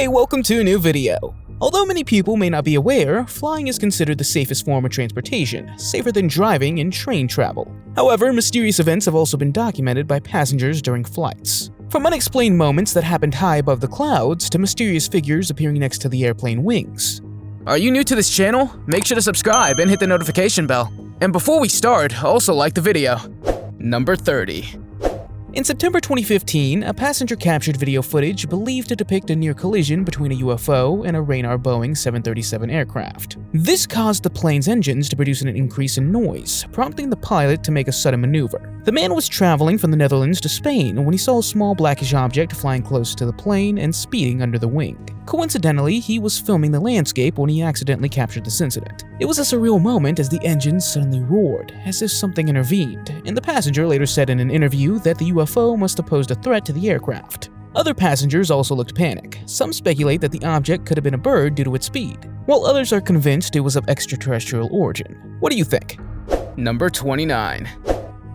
Hey, welcome to a new video. Although many people may not be aware, flying is considered the safest form of transportation, safer than driving and train travel. However, mysterious events have also been documented by passengers during flights. From unexplained moments that happened high above the clouds to mysterious figures appearing next to the airplane wings. Are you new to this channel? Make sure to subscribe and hit the notification bell. And before we start, also like the video. Number 30. In September 2015, a passenger captured video footage believed to depict a near collision between a UFO and a radar Boeing 737 aircraft. This caused the plane's engines to produce an increase in noise, prompting the pilot to make a sudden maneuver. The man was traveling from the Netherlands to Spain when he saw a small blackish object flying close to the plane and speeding under the wing. Coincidentally, he was filming the landscape when he accidentally captured this incident. It was a surreal moment as the engine suddenly roared, as if something intervened, and the passenger later said in an interview that the UFO must have posed a threat to the aircraft. Other passengers also looked panicked. Some speculate that the object could have been a bird due to its speed, while others are convinced it was of extraterrestrial origin. What do you think? Number 29.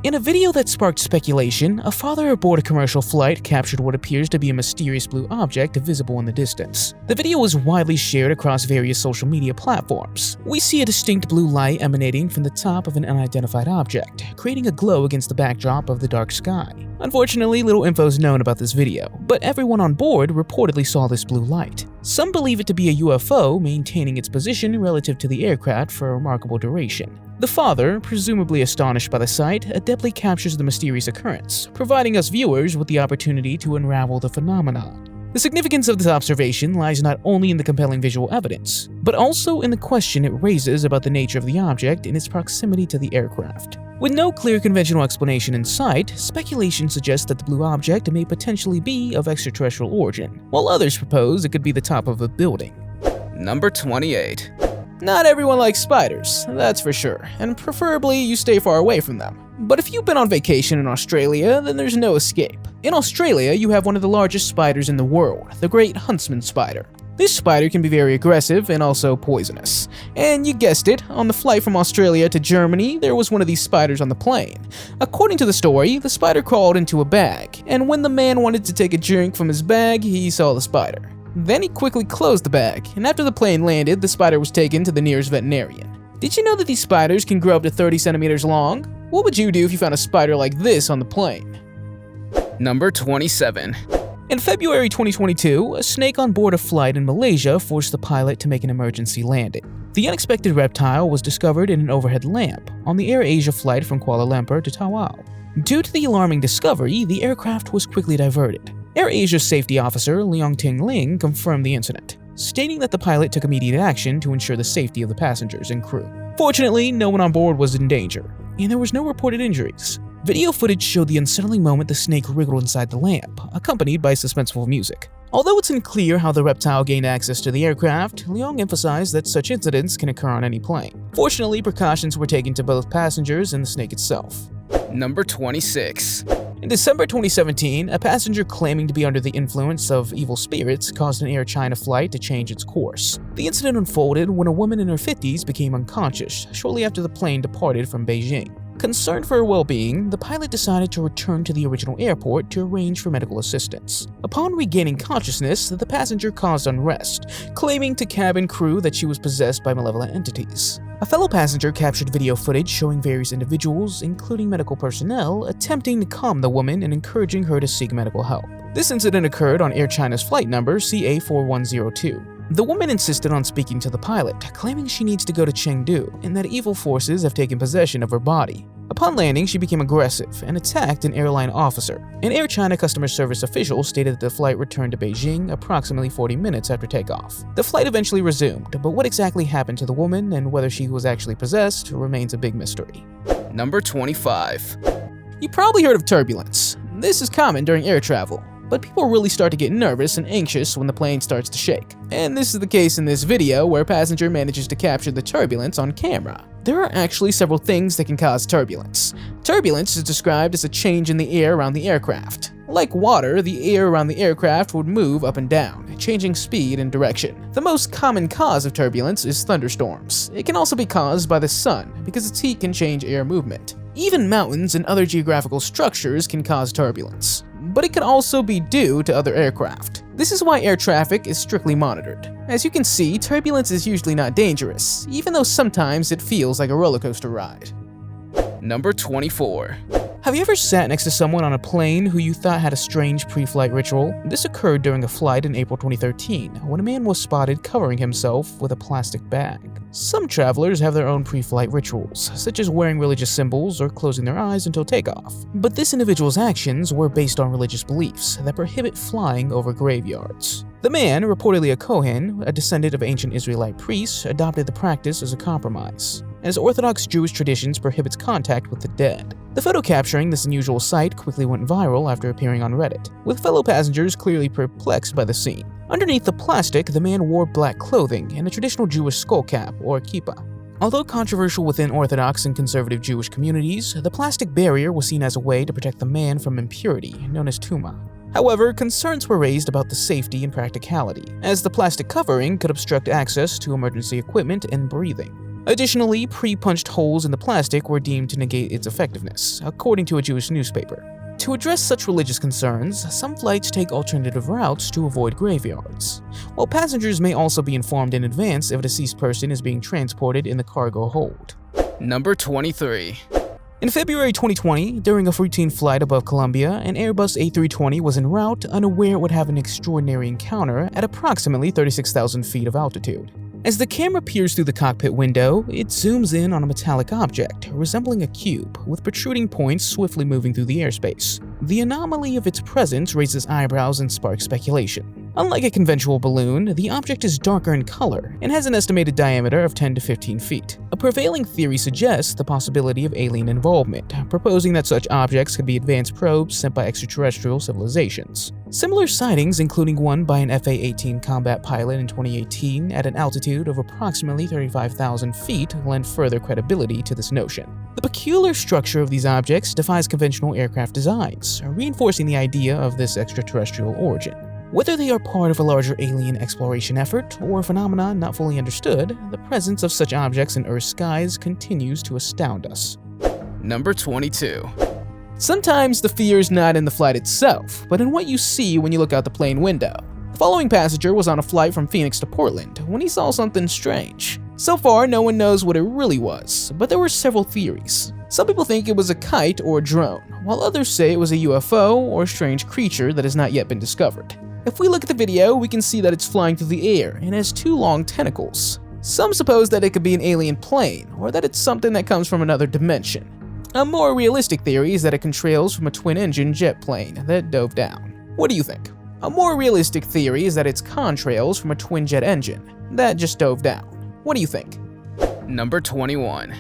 In a video that sparked speculation, a father aboard a commercial flight captured what appears to be a mysterious blue object visible in the distance. The video was widely shared across various social media platforms. We see a distinct blue light emanating from the top of an unidentified object, creating a glow against the backdrop of the dark sky. Unfortunately, little info is known about this video, but everyone on board reportedly saw this blue light. Some believe it to be a UFO maintaining its position relative to the aircraft for a remarkable duration. The father, presumably astonished by the sight, adeptly captures the mysterious occurrence, providing us viewers with the opportunity to unravel the phenomenon. The significance of this observation lies not only in the compelling visual evidence, but also in the question it raises about the nature of the object and its proximity to the aircraft. With no clear conventional explanation in sight, speculation suggests that the blue object may potentially be of extraterrestrial origin, while others propose it could be the top of a building. Number 28. Not everyone likes spiders, that's for sure, and preferably you stay far away from them. But if you've been on vacation in Australia, then there's no escape. In Australia, you have one of the largest spiders in the world, the great huntsman spider. This spider can be very aggressive and also poisonous. And you guessed it, on the flight from Australia to Germany, there was one of these spiders on the plane. According to the story, the spider crawled into a bag, and when the man wanted to take a drink from his bag, he saw the spider. Then he quickly closed the bag, and after the plane landed, the spider was taken to the nearest veterinarian. Did you know that these spiders can grow up to 30 centimeters long? What would you do if you found a spider like this on the plane? Number 27. In February 2022, a snake on board a flight in Malaysia forced the pilot to make an emergency landing. The unexpected reptile was discovered in an overhead lamp on the AirAsia flight from Kuala Lumpur to Tawau. Due to the alarming discovery, the aircraft was quickly diverted. AirAsia's safety officer, Ling confirmed the incident, stating that the pilot took immediate action to ensure the safety of the passengers and crew. Fortunately, no one on board was in danger, and there was no reported injuries. Video footage showed the unsettling moment the snake wriggled inside the lamp, accompanied by suspenseful music. Although it's unclear how the reptile gained access to the aircraft, Leong emphasized that such incidents can occur on any plane. Fortunately, precautions were taken to both passengers and the snake itself. Number 26. In December 2017, a passenger claiming to be under the influence of evil spirits caused an Air China flight to change its course. The incident unfolded when a woman in her 50s became unconscious shortly after the plane departed from Beijing. Concerned for her well-being, the pilot decided to return to the original airport to arrange for medical assistance. Upon regaining consciousness, the passenger caused unrest, claiming to cabin crew that she was possessed by malevolent entities. A fellow passenger captured video footage showing various individuals, including medical personnel, attempting to calm the woman and encouraging her to seek medical help. This incident occurred on Air China's flight number CA4102. The woman insisted on speaking to the pilot, claiming she needs to go to Chengdu and that evil forces have taken possession of her body. Upon landing, she became aggressive and attacked an airline officer. An Air China customer service official stated that the flight returned to Beijing approximately 40 minutes after takeoff. The flight eventually resumed, but what exactly happened to the woman and whether she was actually possessed remains a big mystery. Number 25. You probably heard of turbulence. This is common during air travel, but people really start to get nervous and anxious when the plane starts to shake. And this is the case in this video where a passenger manages to capture the turbulence on camera. There are actually several things that can cause turbulence. Turbulence is described as a change in the air around the aircraft. Like water, the air around the aircraft would move up and down, changing speed and direction. The most common cause of turbulence is thunderstorms. It can also be caused by the sun, because its heat can change air movement. Even mountains and other geographical structures can cause turbulence, but it can also be due to other aircraft. This is why air traffic is strictly monitored. As you can see, turbulence is usually not dangerous, even though sometimes it feels like a roller coaster ride. Number 24. Have you ever sat next to someone on a plane who you thought had a strange pre-flight ritual? This occurred during a flight in April 2013, when a man was spotted covering himself with a plastic bag. Some travelers have their own pre-flight rituals, such as wearing religious symbols or closing their eyes until takeoff. But this individual's actions were based on religious beliefs that prohibit flying over graveyards. The man, reportedly a Kohen, a descendant of ancient Israelite priests, adopted the practice as a compromise, as Orthodox Jewish traditions prohibits contact with the dead. The photo capturing this unusual sight quickly went viral after appearing on Reddit, with fellow passengers clearly perplexed by the scene. Underneath the plastic, the man wore black clothing and a traditional Jewish skull cap, or kippah. Although controversial within Orthodox and conservative Jewish communities, the plastic barrier was seen as a way to protect the man from impurity, known as tumah. However, concerns were raised about the safety and practicality, as the plastic covering could obstruct access to emergency equipment and breathing. Additionally, pre-punched holes in the plastic were deemed to negate its effectiveness, according to a Jewish newspaper. To address such religious concerns, some flights take alternative routes to avoid graveyards, while passengers may also be informed in advance if a deceased person is being transported in the cargo hold. Number 23. In February 2020, during a routine flight above Colombia, an Airbus A320 was en route, unaware it would have an extraordinary encounter at approximately 36,000 feet of altitude. As the camera peers through the cockpit window, it zooms in on a metallic object, resembling a cube, with protruding points swiftly moving through the airspace. The anomaly of its presence raises eyebrows and sparks speculation. Unlike a conventional balloon, the object is darker in color and has an estimated diameter of 10 to 15 feet. A prevailing theory suggests the possibility of alien involvement, proposing that such objects could be advanced probes sent by extraterrestrial civilizations. Similar sightings, including one by an FA-18 combat pilot in 2018 at an altitude of approximately 35,000 feet, lend further credibility to this notion. The peculiar structure of these objects defies conventional aircraft designs, reinforcing the idea of this extraterrestrial origin. Whether they are part of a larger alien exploration effort or a phenomenon not fully understood, the presence of such objects in Earth's skies continues to astound us. Number 22. Sometimes the fear is not in the flight itself, but in what you see when you look out the plane window. The following passenger was on a flight from Phoenix to Portland when he saw something strange. So far, no one knows what it really was, but there were several theories. Some people think it was a kite or a drone, while others say it was a UFO or a strange creature that has not yet been discovered. If we look at the video, we can see that it's flying through the air and has two long tentacles. Some suppose that it could be an alien plane, or that it's something that comes from another dimension. A more realistic theory is that it contrails from a twin-engine jet plane that dove down. What do you think? A more realistic theory is that it's contrails from a twin-jet engine that just dove down. What do you think? Number 21.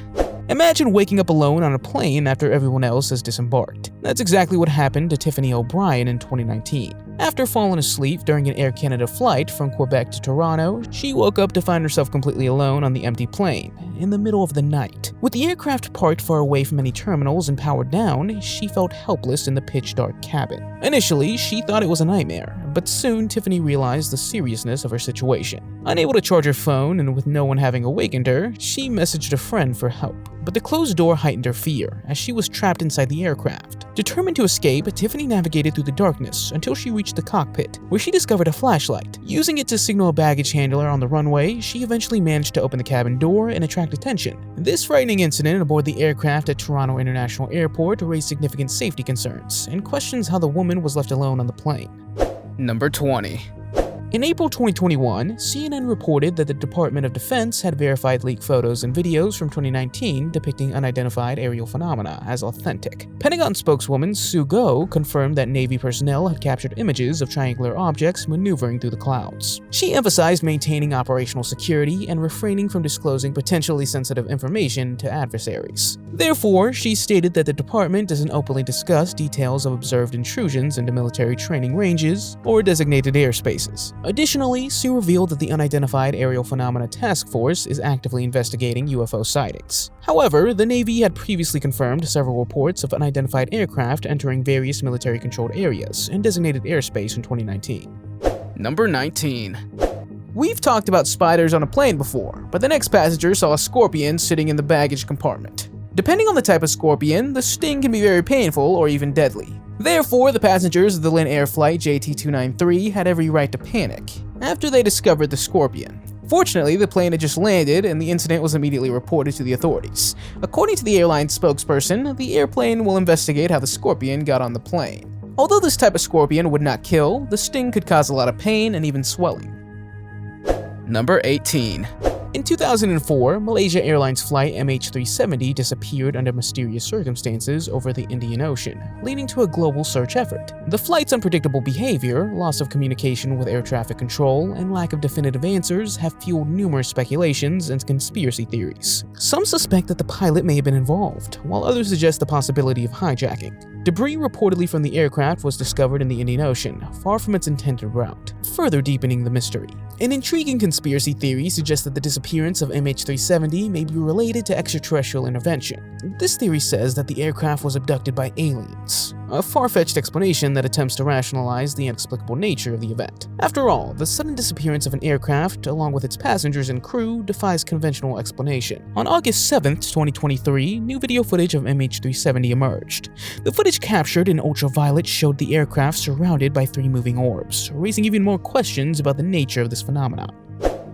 Imagine waking up alone on a plane after everyone else has disembarked. That's exactly what happened to Tiffany O'Brien in 2019. After falling asleep during an Air Canada flight from Quebec to Toronto, she woke up to find herself completely alone on the empty plane, in the middle of the night. With the aircraft parked far away from any terminals and powered down, she felt helpless in the pitch-dark cabin. Initially, she thought it was a nightmare, but soon Tiffany realized the seriousness of her situation. Unable to charge her phone and with no one having awakened her, she messaged a friend for help. But the closed door heightened her fear, as she was trapped inside the aircraft. Determined to escape, Tiffany navigated through the darkness until she reached the cockpit, where she discovered a flashlight. Using it to signal a baggage handler on the runway, she eventually managed to open the cabin door and attract attention. This frightening incident aboard the aircraft at Toronto International Airport raised significant safety concerns and questions how the woman was left alone on the plane. Number 20. In April 2021, CNN reported that the Department of Defense had verified leaked photos and videos from 2019 depicting unidentified aerial phenomena as authentic. Pentagon spokeswoman Sue Go confirmed that Navy personnel had captured images of triangular objects maneuvering through the clouds. She emphasized maintaining operational security and refraining from disclosing potentially sensitive information to adversaries. Therefore, she stated that the department doesn't openly discuss details of observed intrusions into military training ranges or designated airspaces. Additionally, Sue revealed that the Unidentified Aerial Phenomena Task Force is actively investigating UFO sightings. However, the Navy had previously confirmed several reports of unidentified aircraft entering various military-controlled areas and designated airspace in 2019. Number 19. We've talked about spiders on a plane before, but the next passenger saw a scorpion sitting in the baggage compartment. Depending on the type of scorpion, the sting can be very painful or even deadly. Therefore, the passengers of the Lin Air Flight JT293 had every right to panic after they discovered the Scorpion. Fortunately, the plane had just landed and the incident was immediately reported to the authorities. According to the airline spokesperson, the airplane will investigate how the Scorpion got on the plane. Although this type of scorpion would not kill, the sting could cause a lot of pain and even swelling. Number 18. In 2004, Malaysia Airlines flight MH370 disappeared under mysterious circumstances over the Indian Ocean, leading to a global search effort. The flight's unpredictable behavior, loss of communication with air traffic control, and lack of definitive answers have fueled numerous speculations and conspiracy theories. Some suspect that the pilot may have been involved, while others suggest the possibility of hijacking. Debris reportedly from the aircraft was discovered in the Indian Ocean, far from its intended route, further deepening the mystery. An intriguing conspiracy theory suggests that the disappearance of MH370 may be related to extraterrestrial intervention. This theory says that the aircraft was abducted by aliens, a far-fetched explanation that attempts to rationalize the inexplicable nature of the event. After all, the sudden disappearance of an aircraft, along with its passengers and crew, defies conventional explanation. On August 7, 2023, new video footage of MH370 emerged. The footage captured in ultraviolet showed the aircraft surrounded by 3 moving orbs, raising even more questions about the nature of this phenomenon.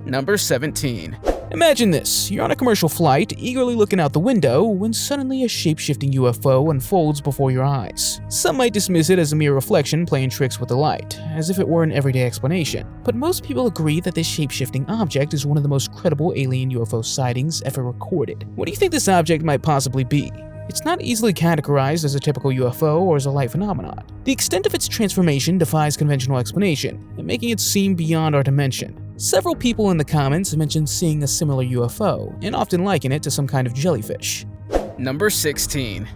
Number 17. Imagine this, you're on a commercial flight, eagerly looking out the window, when suddenly a shape-shifting UFO unfolds before your eyes. Some might dismiss it as a mere reflection playing tricks with the light, as if it were an everyday explanation. But most people agree that this shape-shifting object is one of the most credible alien UFO sightings ever recorded. What do you think this object might possibly be? It's not easily categorized as a typical UFO or as a light phenomenon. The extent of its transformation defies conventional explanation, making it seem beyond our dimension. Several people in the comments mentioned seeing a similar UFO, and often liken it to some kind of jellyfish. Number 16.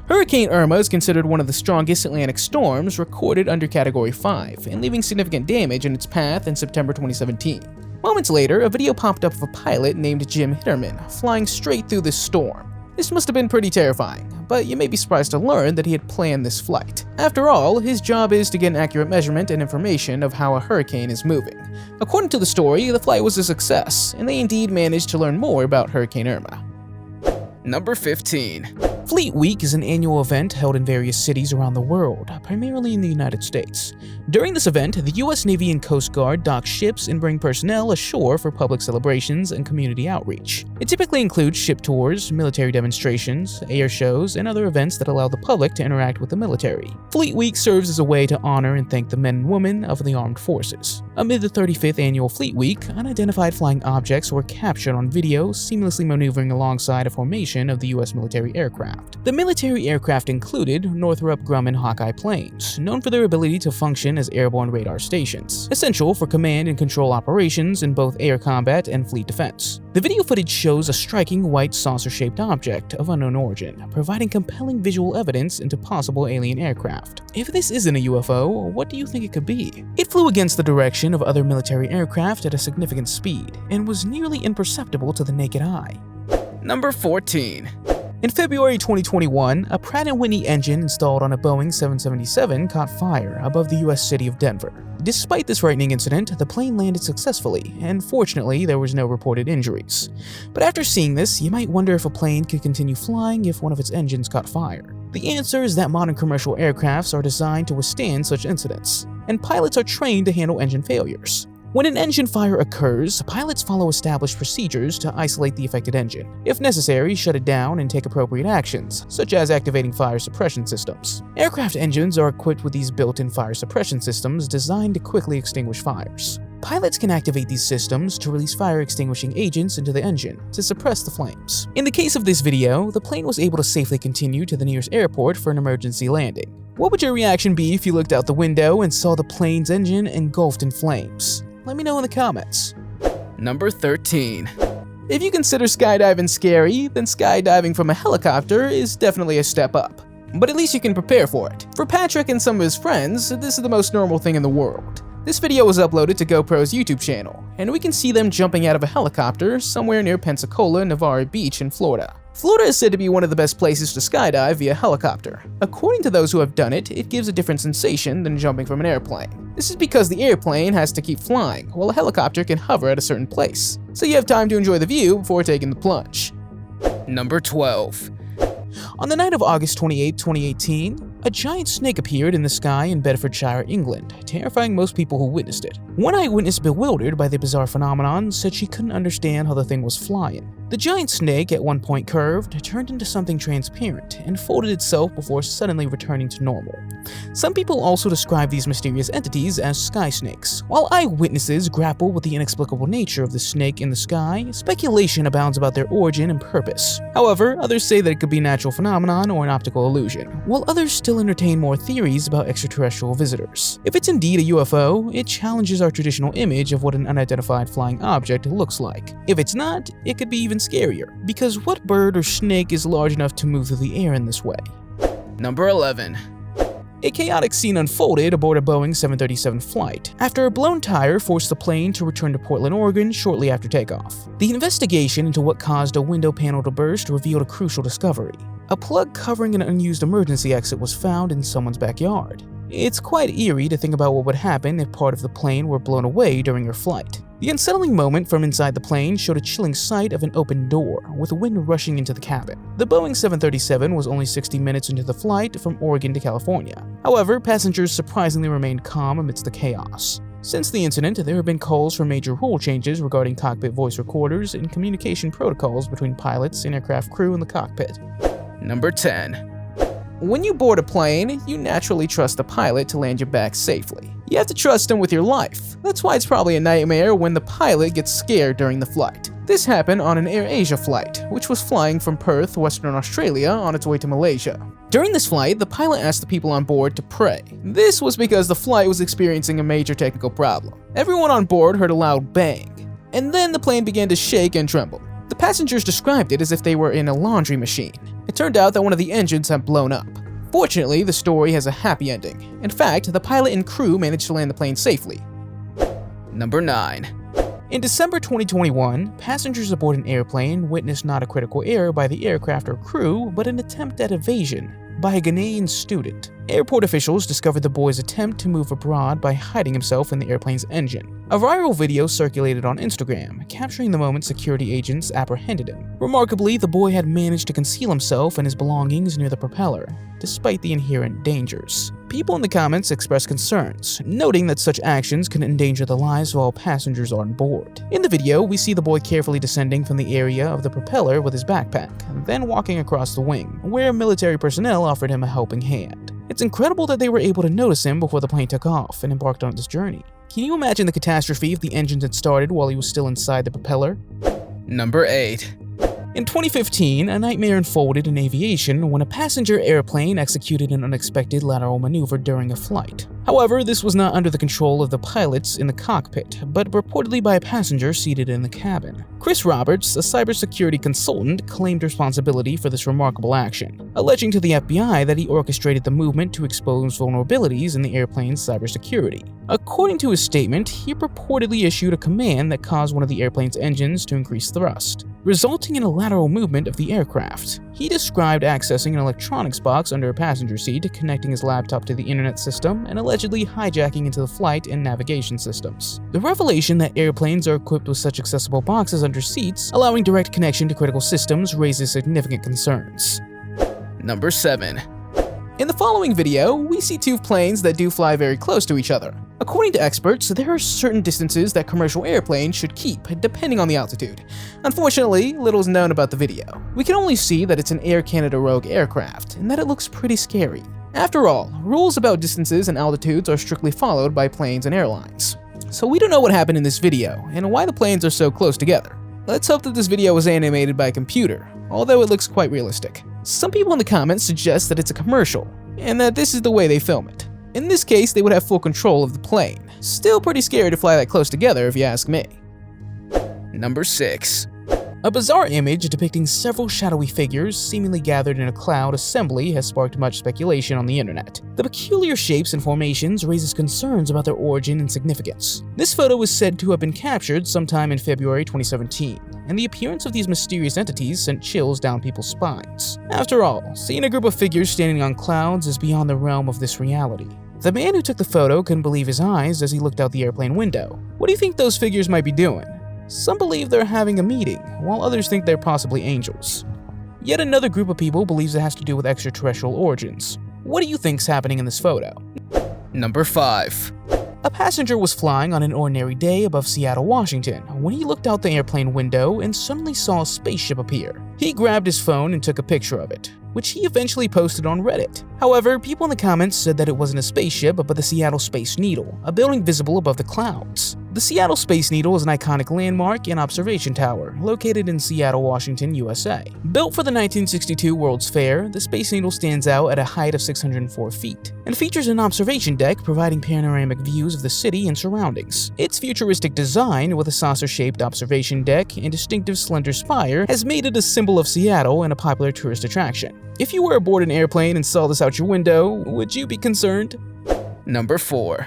Hurricane Irma is considered one of the strongest Atlantic storms recorded under Category 5, and leaving significant damage in its path in September 2017. Moments later, a video popped up of a pilot named Jim Hitterman flying straight through this storm. This must have been pretty terrifying, but you may be surprised to learn that he had planned this flight. After all, his job is to get an accurate measurement and information of how a hurricane is moving. According to the story, the flight was a success, and they indeed managed to learn more about Hurricane Irma. Number 15. Fleet Week is an annual event held in various cities around the world, primarily in the United States. During this event, the U.S. Navy and Coast Guard dock ships and bring personnel ashore for public celebrations and community outreach. It typically includes ship tours, military demonstrations, air shows, and other events that allow the public to interact with the military. Fleet Week serves as a way to honor and thank the men and women of the armed forces. Amid the 35th annual Fleet Week, unidentified flying objects were captured on video, seamlessly maneuvering alongside a formation of the U.S. military aircraft. The military aircraft included Northrop Grumman Hawkeye planes, known for their ability to function as airborne radar stations, essential for command and control operations in both air combat and fleet defense. The video footage shows a striking white saucer-shaped object of unknown origin, providing compelling visual evidence into possible alien aircraft. If this isn't a UFO, what do you think it could be? It flew against the direction of other military aircraft at a significant speed, and was nearly imperceptible to the naked eye. Number 14. In February 2021, a Pratt & Whitney engine installed on a Boeing 777 caught fire above the U.S. city of Denver. Despite this frightening incident, the plane landed successfully, and fortunately, there was no reported injuries. But after seeing this, you might wonder if a plane could continue flying if one of its engines caught fire. The answer is that modern commercial aircrafts are designed to withstand such incidents, and pilots are trained to handle engine failures. When an engine fire occurs, pilots follow established procedures to isolate the affected engine. If necessary, shut it down and take appropriate actions, such as activating fire suppression systems. Aircraft engines are equipped with these built-in fire suppression systems designed to quickly extinguish fires. Pilots can activate these systems to release fire-extinguishing agents into the engine to suppress the flames. In the case of this video, the plane was able to safely continue to the nearest airport for an emergency landing. What would your reaction be if you looked out the window and saw the plane's engine engulfed in flames? Let me know in the comments. Number 13. If you consider skydiving scary, then skydiving from a helicopter is definitely a step up. But at least you can prepare for it. For Patrick and some of his friends, this is the most normal thing in the world. This video was uploaded to GoPro's YouTube channel, and we can see them jumping out of a helicopter somewhere near Pensacola, Navarre Beach in Florida. Florida is said to be one of the best places to skydive via helicopter. According to those who have done it, it gives a different sensation than jumping from an airplane. This is because the airplane has to keep flying, while a helicopter can hover at a certain place, so you have time to enjoy the view before taking the plunge. Number 12. On the night of August 28, 2018, A giant snake appeared in the sky in Bedfordshire, England, terrifying most people who witnessed it. One eyewitness, bewildered by the bizarre phenomenon, said she couldn't understand how the thing was flying. The giant snake, at one point curved, turned into something transparent and folded itself before suddenly returning to normal. Some people also describe these mysterious entities as sky snakes. While eyewitnesses grapple with the inexplicable nature of the snake in the sky, speculation abounds about their origin and purpose. However, others say that it could be a natural phenomenon or an optical illusion, while others still entertain more theories about extraterrestrial visitors. If it's indeed a UFO, it challenges our traditional image of what an unidentified flying object looks like. If it's not, it could be even scarier, because what bird or snake is large enough to move through the air in this way? Number 11. A chaotic scene unfolded aboard a Boeing 737 flight after a blown tire forced the plane to return to Portland, Oregon shortly after takeoff. The investigation into what caused a window panel to burst revealed a crucial discovery. A plug covering an unused emergency exit was found in someone's backyard. It's quite eerie to think about what would happen if part of the plane were blown away during your flight. The unsettling moment from inside the plane showed a chilling sight of an open door, with wind rushing into the cabin. The Boeing 737 was only 60 minutes into the flight from Oregon to California. However, passengers surprisingly remained calm amidst the chaos. Since the incident, there have been calls for major rule changes regarding cockpit voice recorders and communication protocols between pilots and aircraft crew in the cockpit. Number 10. When you board a plane, you naturally trust the pilot to land you back safely. You have to trust him with your life. That's why it's probably a nightmare when the pilot gets scared during the flight. This happened on an AirAsia flight, which was flying from Perth, Western Australia, on its way to Malaysia. During this flight, the pilot asked the people on board to pray. This was because the flight was experiencing a major technical problem. Everyone on board heard a loud bang, and then the plane began to shake and tremble. The passengers described it as if they were in a laundry machine. It turned out that one of the engines had blown up. Fortunately, the story has a happy ending. In fact, the pilot and crew managed to land the plane safely. Number 9. In December 2021, passengers aboard an airplane witnessed not a critical error by the aircraft or crew, but an attempt at evasion by a Ghanaian student. Airport officials discovered the boy's attempt to move abroad by hiding himself in the airplane's engine. A viral video circulated on Instagram, capturing the moment security agents apprehended him. Remarkably, the boy had managed to conceal himself and his belongings near the propeller, despite the inherent dangers. People in the comments expressed concerns, noting that such actions could endanger the lives of all passengers on board. In the video, we see the boy carefully descending from the area of the propeller with his backpack, then walking across the wing, where military personnel offered him a helping hand. It's incredible that they were able to notice him before the plane took off and embarked on this journey. Can you imagine the catastrophe if the engines had started while he was still inside the propeller? Number 8. In 2015, a nightmare unfolded in aviation when a passenger airplane executed an unexpected lateral maneuver during a flight. However, this was not under the control of the pilots in the cockpit, but reportedly by a passenger seated in the cabin. Chris Roberts, a cybersecurity consultant, claimed responsibility for this remarkable action, alleging to the FBI that he orchestrated the movement to expose vulnerabilities in the airplane's cybersecurity. According to his statement, he purportedly issued a command that caused one of the airplane's engines to increase thrust, resulting in a lateral movement of the aircraft. He described accessing an electronics box under a passenger seat, connecting his laptop to the internet system, and allegedly hijacking into the flight and navigation systems. The revelation that airplanes are equipped with such accessible boxes under seats, allowing direct connection to critical systems, raises significant concerns. Number 7. In the following video, we see two planes that do fly very close to each other. According to experts, there are certain distances that commercial airplanes should keep, depending on the altitude. Unfortunately, little is known about the video. We can only see that it's an Air Canada Rogue aircraft, and that it looks pretty scary. After all, rules about distances and altitudes are strictly followed by planes and airlines. So we don't know what happened in this video, and why the planes are so close together. Let's hope that this video was animated by a computer, although it looks quite realistic. Some people in the comments suggest that it's a commercial, and that this is the way they film it. In this case, they would have full control of the plane. Still pretty scary to fly that close together if you ask me. Number 6. A bizarre image depicting several shadowy figures seemingly gathered in a cloud assembly has sparked much speculation on the internet. The peculiar shapes and formations raises concerns about their origin and significance. This photo is said to have been captured sometime in February 2017, and the appearance of these mysterious entities sent chills down people's spines. After all, seeing a group of figures standing on clouds is beyond the realm of this reality. The man who took the photo couldn't believe his eyes as he looked out the airplane window. What do you think those figures might be doing? Some believe they're having a meeting, while others think they're possibly angels. Yet another group of people believes it has to do with extraterrestrial origins. What do you think's happening in this photo? Number 5. A passenger was flying on an ordinary day above Seattle, Washington, when he looked out the airplane window and suddenly saw a spaceship appear. He grabbed his phone and took a picture of it, which he eventually posted on Reddit. However, people in the comments said that it wasn't a spaceship but the Seattle Space Needle, a building visible above the clouds. The Seattle Space Needle is an iconic landmark and observation tower located in Seattle, Washington, USA. Built for the 1962 World's Fair, the Space Needle stands out at a height of 604 feet and features an observation deck providing panoramic views of the city and surroundings. Its futuristic design, with a saucer-shaped observation deck and distinctive slender spire, has made it a symbol of Seattle and a popular tourist attraction. If you were aboard an airplane and saw this out your window, would you be concerned? Number 4.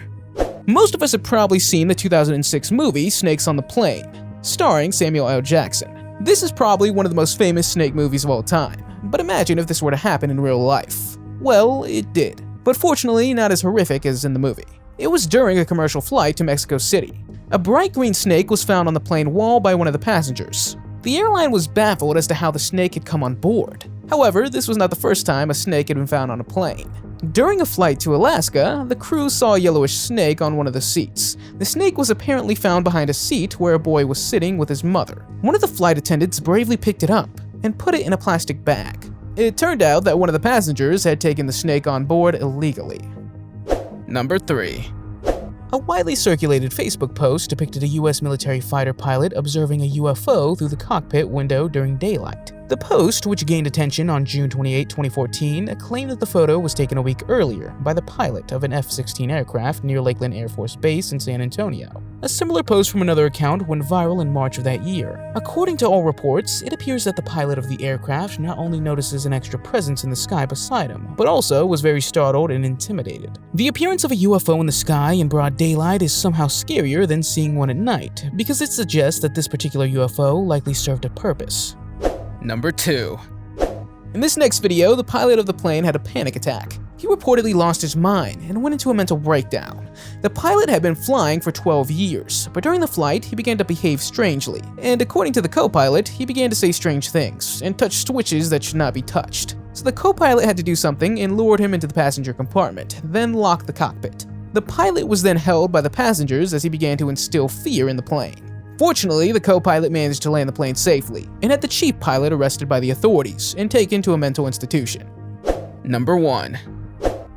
Most of us have probably seen the 2006 movie Snakes on the Plane, starring Samuel L. Jackson. This is probably one of the most famous snake movies of all time, but imagine if this were to happen in real life. Well, it did, but fortunately not as horrific as in the movie. It was during a commercial flight to Mexico City. A bright green snake was found on the plane wall by one of the passengers. The airline was baffled as to how the snake had come on board. However, this was not the first time a snake had been found on a plane. During a flight to Alaska, the crew saw a yellowish snake on one of the seats. The snake was apparently found behind a seat where a boy was sitting with his mother. One of the flight attendants bravely picked it up and put it in a plastic bag. It turned out that one of the passengers had taken the snake on board illegally. Number 3. A widely circulated Facebook post depicted a US military fighter pilot observing a UFO through the cockpit window during daylight. The post, which gained attention on June 28, 2014, claimed that the photo was taken a week earlier by the pilot of an F-16 aircraft near Lakeland Air Force Base in San Antonio. A similar post from another account went viral in March of that year. According to all reports, it appears that the pilot of the aircraft not only notices an extra presence in the sky beside him, but also was very startled and intimidated. The appearance of a UFO in the sky in broad daylight is somehow scarier than seeing one at night, because it suggests that this particular UFO likely served a purpose. Number 2. In this next video, the pilot of the plane had a panic attack. He reportedly lost his mind and went into a mental breakdown. The pilot had been flying for 12 years, but during the flight, he began to behave strangely. And according to the co-pilot, he began to say strange things and touch switches that should not be touched. So the co-pilot had to do something and lured him into the passenger compartment, then locked the cockpit. The pilot was then held by the passengers as he began to instill fear in the plane. Fortunately, the co-pilot managed to land the plane safely, and had the chief pilot arrested by the authorities and taken to a mental institution. Number 1.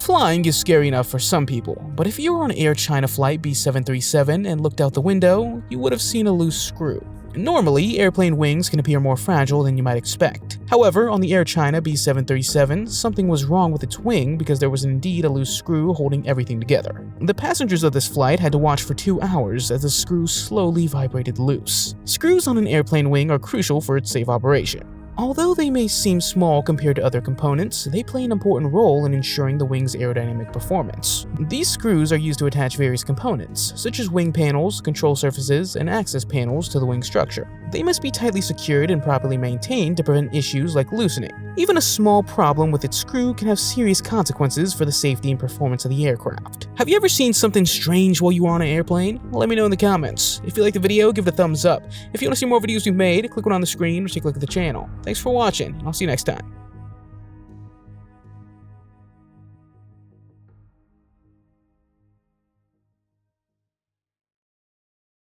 Flying is scary enough for some people, but if you were on Air China Flight B737 and looked out the window, you would have seen a loose screw. Normally, airplane wings can appear more fragile than you might expect. However, on the Air China B737, something was wrong with its wing because there was indeed a loose screw holding everything together. The passengers of this flight had to watch for 2 hours as the screw slowly vibrated loose. Screws on an airplane wing are crucial for its safe operation. Although they may seem small compared to other components, they play an important role in ensuring the wing's aerodynamic performance. These screws are used to attach various components, such as wing panels, control surfaces, and access panels to the wing structure. They must be tightly secured and properly maintained to prevent issues like loosening. Even a small problem with its screw can have serious consequences for the safety and performance of the aircraft. Have you ever seen something strange while you were on an airplane? Let me know in the comments. If you liked the video, give it a thumbs up. If you want to see more videos we've made, click one on the screen or take a look at the channel. Thanks for watching, and I'll see you next time.